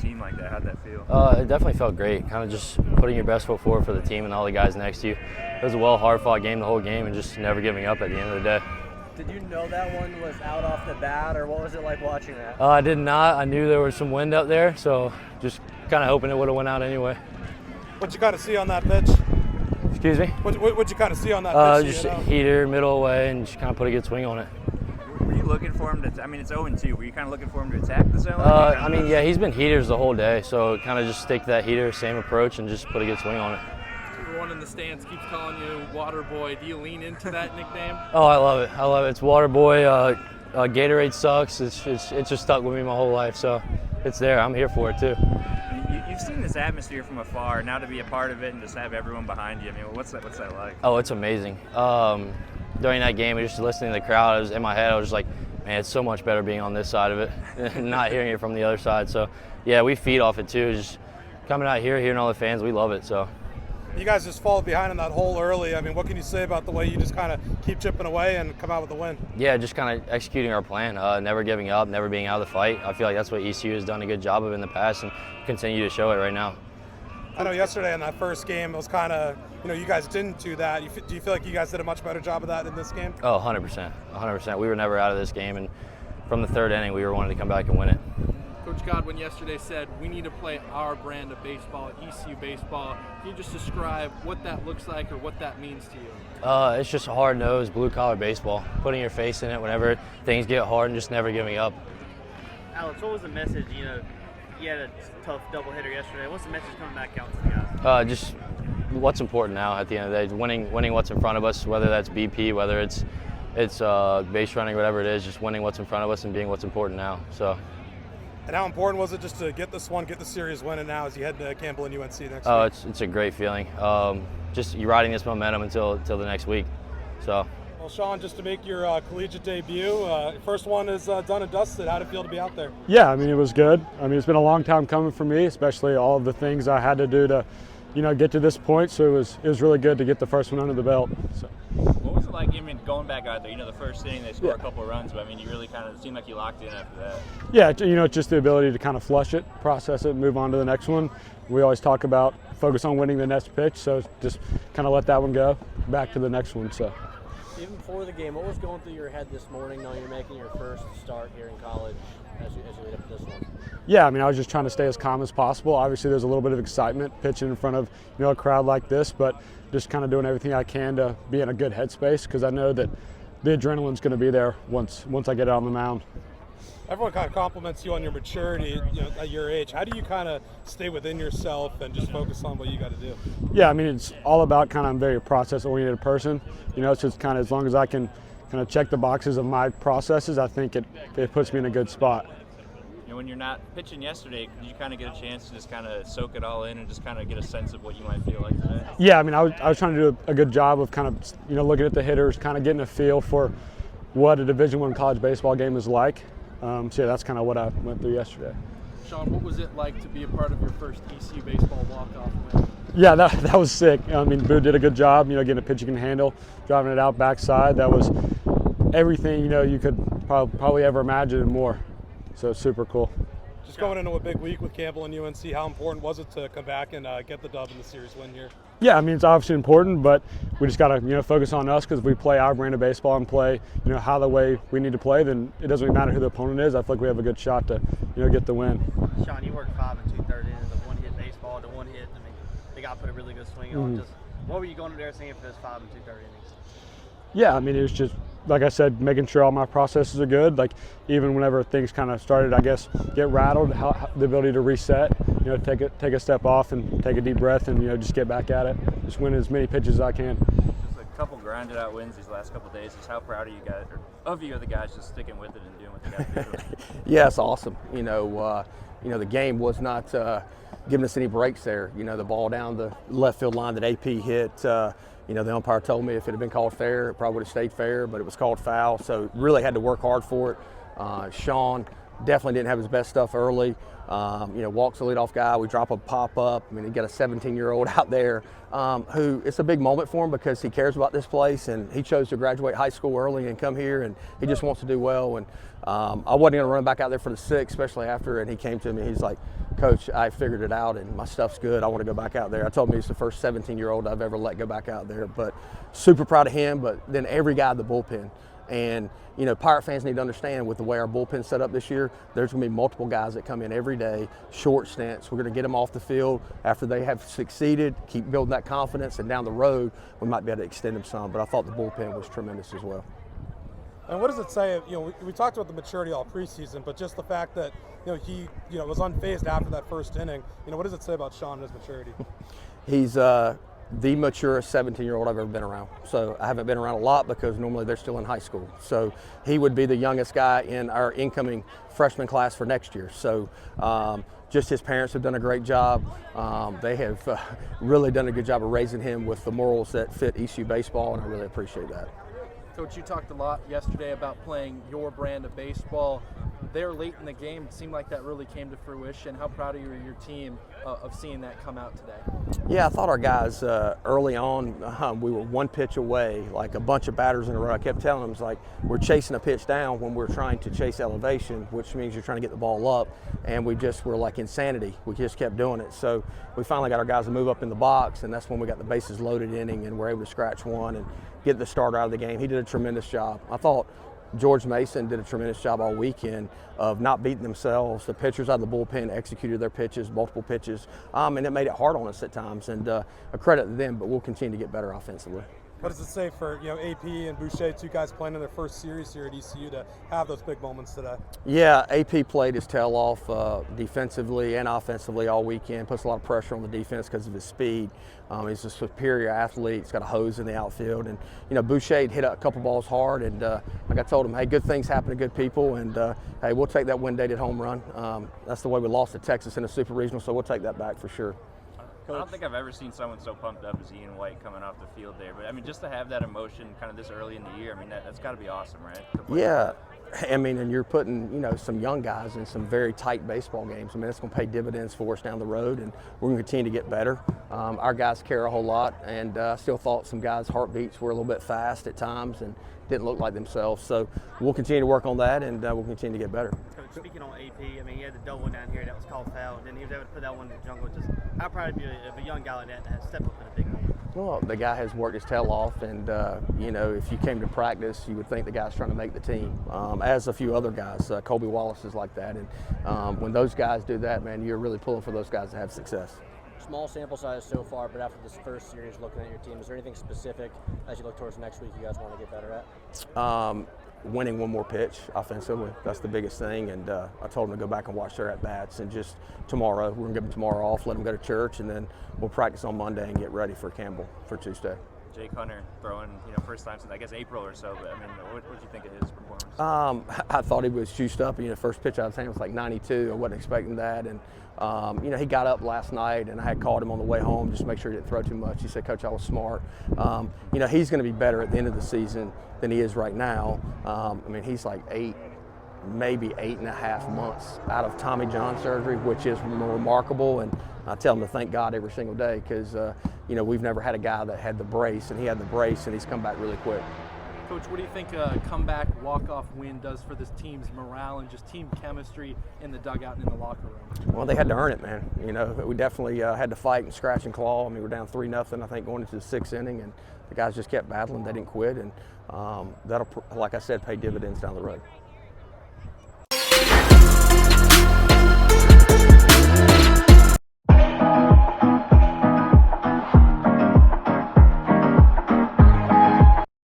team like that? How'd that feel? It definitely felt great. Kind of just putting your best foot forward for the team and all the guys next to you. It was a hard-fought game the whole game, and just never giving up at the end of the day. Did you know that one was out off the bat, or what was it like watching that? I did not. I knew there was some wind up there, so just kind of hoping it would have went out anyway. What'd you kind of see on that pitch? Excuse me? What'd you kind of see on that pitch? Just a heater, middle away, and just kind of put a good swing on it. Were you looking for him to? I mean, it's 0-2. Were you kind of looking for him to attack the zone? I mean, yeah, he's been heaters the whole day, so kind of just stick to that heater, same approach, and just put a good swing on it. Everyone in the stands keeps calling you Water Boy. Do you lean into that nickname? Oh, I love it. I love it. It's Water Boy. Gatorade sucks. It's just stuck with me my whole life, so it's there. I'm here for it too. You've seen this atmosphere from afar. Now to be a part of it and just have everyone behind you. I mean, what's that like? Oh, it's amazing. During that game, just listening to the crowd, I was in my head. I was just like, man, it's so much better being on this side of it and not hearing it from the other side. So, yeah, we feed off it too. Just coming out here, hearing all the fans, we love it. So. You guys just fall behind in that hole early. I mean, what can you say about the way you just kind of keep chipping away and come out with the win? Yeah, just kind of executing our plan, never giving up, never being out of the fight. I feel like that's what ECU has done a good job of in the past and continue to show it right now. I know yesterday in that first game, it was kind of, you guys didn't do that. Do you feel like you guys did a much better job of that in this game? Oh, 100%. 100%. We were never out of this game, and from the third inning, we were wanting to come back and win it. Coach Godwin yesterday said, we need to play our brand of baseball, ECU baseball. Can you just describe what that looks like or what that means to you? It's just hard-nosed, blue-collar baseball, putting your face in it whenever things get hard and just never giving up. Alex, what was the message? You had a tough doubleheader yesterday. What's the message coming back out to the guys? Just what's important now at the end of the day, winning what's in front of us, whether that's BP, whether it's base running, whatever it is, just winning what's in front of us and being what's important now. So. And how important was it just to get this one, get the series win, and now as you head to Campbell and UNC next week? Oh, it's a great feeling. Just you're riding this momentum until the next week. So. Well, Sean, just to make your collegiate debut, first one is done and dusted. How'd it feel to be out there? Yeah, I mean, it was good. I mean, it's been a long time coming for me, especially all of the things I had to do to, get to this point. So it was really good to get the first one under the belt. So. What was it like, going back out there? The first inning they score a couple of runs, but I mean, you really kind of seemed like you locked in after that. Yeah, just the ability to kind of flush it, process it, move on to the next one. We always talk about focus on winning the next pitch, so just kind of let that one go, back to the next one. So. Even before the game, what was going through your head this morning knowing you're making your first start here in college as you lead up to this one? Yeah, I mean, I was just trying to stay as calm as possible. Obviously, there's a little bit of excitement pitching in front of a crowd like this, but just kind of doing everything I can to be in a good headspace because I know that the adrenaline's going to be there once I get out on the mound. Everyone kind of compliments you on your maturity, at your age. How do you kind of stay within yourself and just focus on what you got to do? Yeah, I mean, it's all about I'm a very process-oriented person. So it's kind of as long as I can kind of check the boxes of my processes, I think it puts me in a good spot. When you're not pitching yesterday, did you kind of get a chance to just kind of soak it all in and just kind of get a sense of what you might feel like today? Yeah, I mean, I was trying to do a good job of kind of, looking at the hitters, kind of getting a feel for what a Division I college baseball game is like. So yeah, that's kind of what I went through yesterday. Sean, what was it like to be a part of your first ECU baseball walk-off win? Yeah, that was sick. I mean, Boo did a good job, getting a pitch you can handle, driving it out backside. That was everything, you could probably ever imagine and more. So it's super cool. Just going into a big week with Campbell and UNC, how important was it to come back and get the dub in the series win here? Yeah, I mean, it's obviously important, but we just got to, focus on us because if we play our brand of baseball and play, how the way we need to play, then it doesn't really matter who the opponent is. I feel like we have a good shot to, get the win. Sean, you worked 5 2/3 innings of one-hit baseball to one hit. I mean, the guy put a really good swing on. Just what were you going up there saying for those 5 2/3 innings? Yeah, I mean, it was just, like I said, making sure all my processes are good. Like, even whenever things kind of started, I guess, get rattled, the ability to reset, take a step off and take a deep breath and, just get back at it. Just win as many pitches as I can. Just a couple grinded out wins these last couple of days. Just how proud are you guys, or of you, the guys, just sticking with it and doing what they got to do? Yeah, it's awesome. The game was not giving us any breaks there. The ball down the left field line that AP hit, the umpire told me if it had been called fair, it probably would have stayed fair, but it was called foul. So really had to work hard for it. Sean definitely didn't have his best stuff early. Walks the leadoff guy. We drop a pop up. I mean, he got a 17-year-old out there who it's a big moment for him because he cares about this place and he chose to graduate high school early and come here and he just wants to do well. And I wasn't going to run back out there for the 6th, especially after. And he came to me. He's like, "Coach, I figured it out and my stuff's good. I want to go back out there." I told him he's the first 17-year-old I've ever let go back out there. But super proud of him. But then every guy in the bullpen. And, Pirate fans need to understand with the way our bullpen's set up this year, there's going to be multiple guys that come in every day, short stints. We're going to get them off the field after they have succeeded, keep building that confidence, and down the road, we might be able to extend them some. But I thought the bullpen was tremendous as well. And what does it say? We talked about the maturity all preseason, but just the fact that he was unfazed after that first inning. What does it say about Sean and his maturity? He's the maturest 17-year-old I've ever been around. So I haven't been around a lot because normally they're still in high school. So he would be the youngest guy in our incoming freshman class for next year. So just his parents have done a great job. They have really done a good job of raising him with the morals that fit ECU baseball, and I really appreciate that. Coach, you talked a lot yesterday about playing your brand of baseball. There late in the game, it seemed like that really came to fruition. How proud are you of your team of seeing that come out today? Yeah, I thought our guys early on, we were one pitch away, like a bunch of batters in a row. I kept telling them, it's like we're chasing a pitch down when we're trying to chase elevation, which means you're trying to get the ball up, and we just were like insanity. We just kept doing it. So we finally got our guys to move up in the box, and that's when we got the bases loaded inning and we're able to scratch one and get the starter out of the game. He did a tremendous job. I thought George Mason did a tremendous job all weekend of not beating themselves. The pitchers out of the bullpen executed their pitches, multiple pitches, and it made it hard on us at times. And a credit to them, but we'll continue to get better offensively. What does it say for AP and Bouche, two guys playing in their first series here at ECU, to have those big moments today? Yeah, AP played his tail off defensively and offensively all weekend. Puts a lot of pressure on the defense because of his speed. He's a superior athlete. He's got a hose in the outfield, and Bouche hit a couple balls hard. And like I told him, hey, good things happen to good people, and hey, we'll take that one-dated home run. That's the way we lost to Texas in a super regional, so we'll take that back for sure. I don't think I've ever seen someone so pumped up as Ian White coming off the field there. But, just to have that emotion kind of this early in the year, that's got to be awesome, right? Yeah. And you're putting, some young guys in some very tight baseball games. It's going to pay dividends for us down the road, and we're going to continue to get better. Our guys care a whole lot, and I still thought some guys' heartbeats were a little bit fast at times and didn't look like themselves. So we'll continue to work on that, and we'll continue to get better. Coach, speaking on AP, he had the double one down here that was called foul, and then he was able to put that one in the jungle. Just how proud of you of a young guy like that has stepped up in a big moment? Well, the guy has worked his tail off, and if you came to practice, you would think the guy's trying to make the team. As a few other guys, Colby Wallace is like that, and when those guys do that, man, you're really pulling for those guys to have success. Small sample size so far, but after this first series, looking at your team, is there anything specific as you look towards next week you guys want to get better at? Winning one more pitch offensively, that's the biggest thing, and I told them to go back and watch their at-bats, and just tomorrow, we're going to give them tomorrow off, let them go to church, and then we'll practice on Monday and get ready for Campbell for Tuesday. Jake Hunter throwing, first time since, I guess, April or so, but, what did you think of his performance? I thought he was juiced up. First pitch I was saying was like 92. I wasn't expecting that, and he got up last night, and I had called him on the way home just to make sure he didn't throw too much. He said, "Coach, I was smart." He's going to be better at the end of the season than he is right now. He's like maybe 8.5 months out of Tommy John surgery, which is remarkable, and I tell him to thank God every single day because we've never had a guy that had the brace, and he had the brace, and he's come back really quick. Coach, what do you think a comeback walk-off win does for this team's morale and just team chemistry in the dugout and in the locker room? Well, they had to earn it, man. We definitely had to fight and scratch and claw. We're down 3-0, I think, going into the 6th inning, and the guys just kept battling. They didn't quit, and that'll, like I said, pay dividends down the road.